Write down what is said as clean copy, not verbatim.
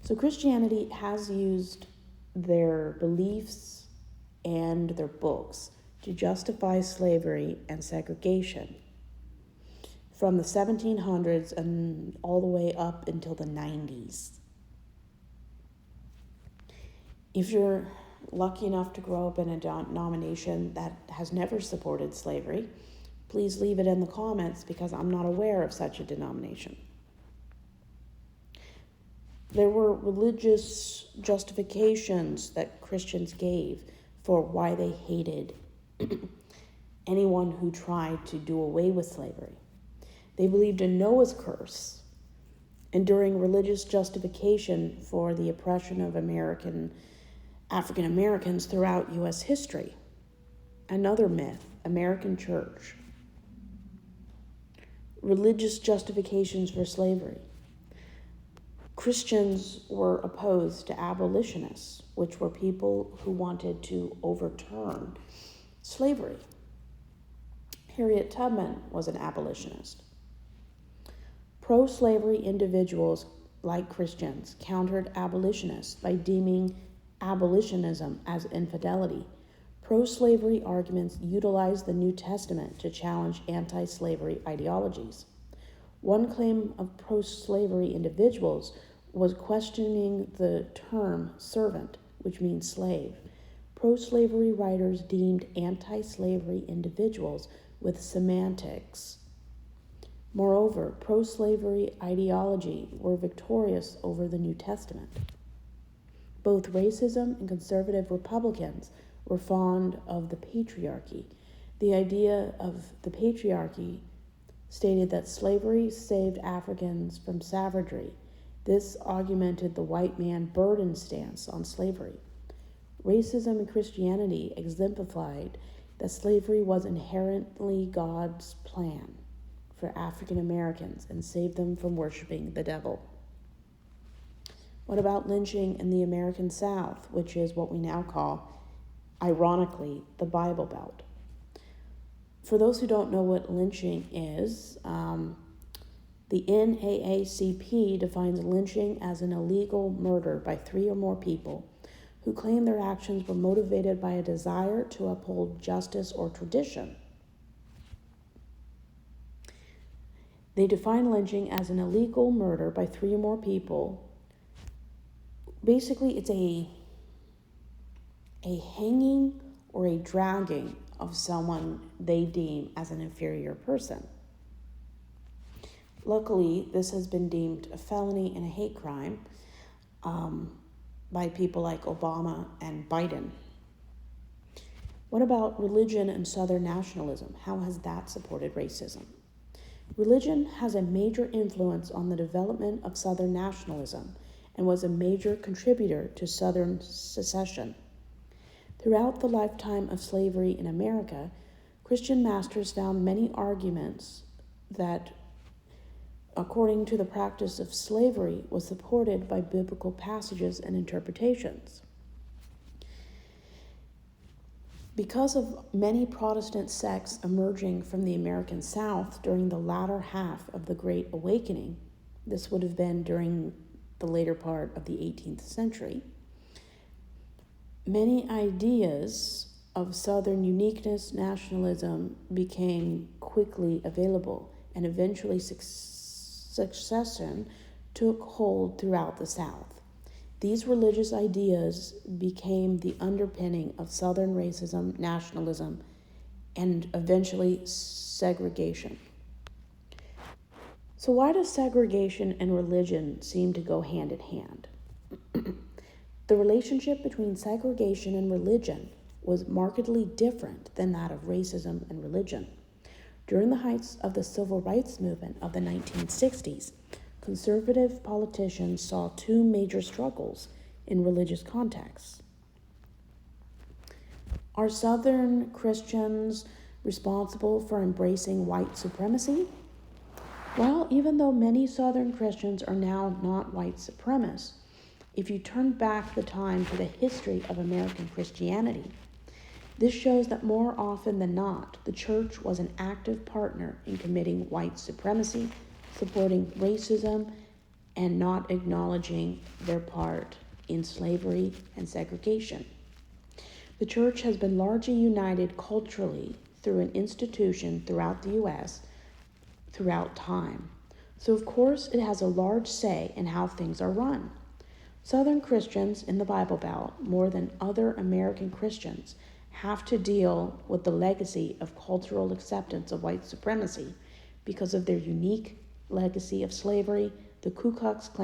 So Christianity has used their beliefs and their books to justify slavery and segregation from the 1700s and all the way up until the 90s. If you're lucky enough to grow up in a denomination that has never supported slavery, please leave it in the comments because I'm not aware of such a denomination. There were religious justifications that Christians gave for why they hated anyone who tried to do away with slavery. They believed in Noah's curse, enduring religious justification for the oppression of African Americans throughout U.S. history. Another myth, American church. Religious justifications for slavery. Christians were opposed to abolitionists, which were people who wanted to overturn slavery. Harriet Tubman was an abolitionist. Pro-slavery individuals, like Christians, countered abolitionists by deeming abolitionism as infidelity. Pro-slavery arguments utilized the New Testament to challenge anti-slavery ideologies. One claim of pro-slavery individuals was questioning the term servant, which means slave. Pro-slavery writers deemed anti-slavery individuals with semantics. Moreover, pro-slavery ideology were victorious over the New Testament. Both racism and conservative Republicans were fond of the patriarchy. The idea of the patriarchy stated that slavery saved Africans from savagery. This augmented the white man burden stance on slavery. Racism in Christianity exemplified that slavery was inherently God's plan for African Americans and saved them from worshiping the devil. What about lynching in the American South, which is what we now call, ironically, the Bible Belt? For those who don't know what lynching is, the NAACP defines lynching as an illegal murder by 3 or more people who claim their actions were motivated by a desire to uphold justice or tradition. They define lynching as an illegal murder by 3 or more people. Basically, it's a hanging or a dragging of someone they deem as an inferior person. Luckily, this has been deemed a felony and a hate crime by people like Obama and Biden. What about religion and Southern nationalism? How has that supported racism? Religion has a major influence on the development of Southern nationalism and was a major contributor to Southern secession. Throughout the lifetime of slavery in America, Christian masters found many arguments that, according to the practice of slavery, was supported by biblical passages and interpretations. Because of many Protestant sects emerging from the American South during the latter half of the Great Awakening, this would have been during the later part of the 18th century, many ideas of Southern uniqueness, nationalism became quickly available, and eventually secession took hold throughout the South. These religious ideas became the underpinning of Southern racism, nationalism, and eventually segregation. So why does segregation and religion seem to go hand in hand? The relationship between segregation and religion was markedly different than that of racism and religion. During the heights of the civil rights movement of the 1960s, conservative politicians saw 2 major struggles in religious contexts. Are Southern Christians responsible for embracing white supremacy? Well, even though many Southern Christians are now not white supremacists, if you turn back the time to the history of American Christianity, this shows that more often than not, the church was an active partner in committing white supremacy, supporting racism, and not acknowledging their part in slavery and segregation. The church has been largely united culturally through an institution throughout the U.S. throughout time. So, of course, it has a large say in how things are run. Southern Christians in the Bible Belt, more than other American Christians, have to deal with the legacy of cultural acceptance of white supremacy because of their unique legacy of slavery, the Ku Klux Klan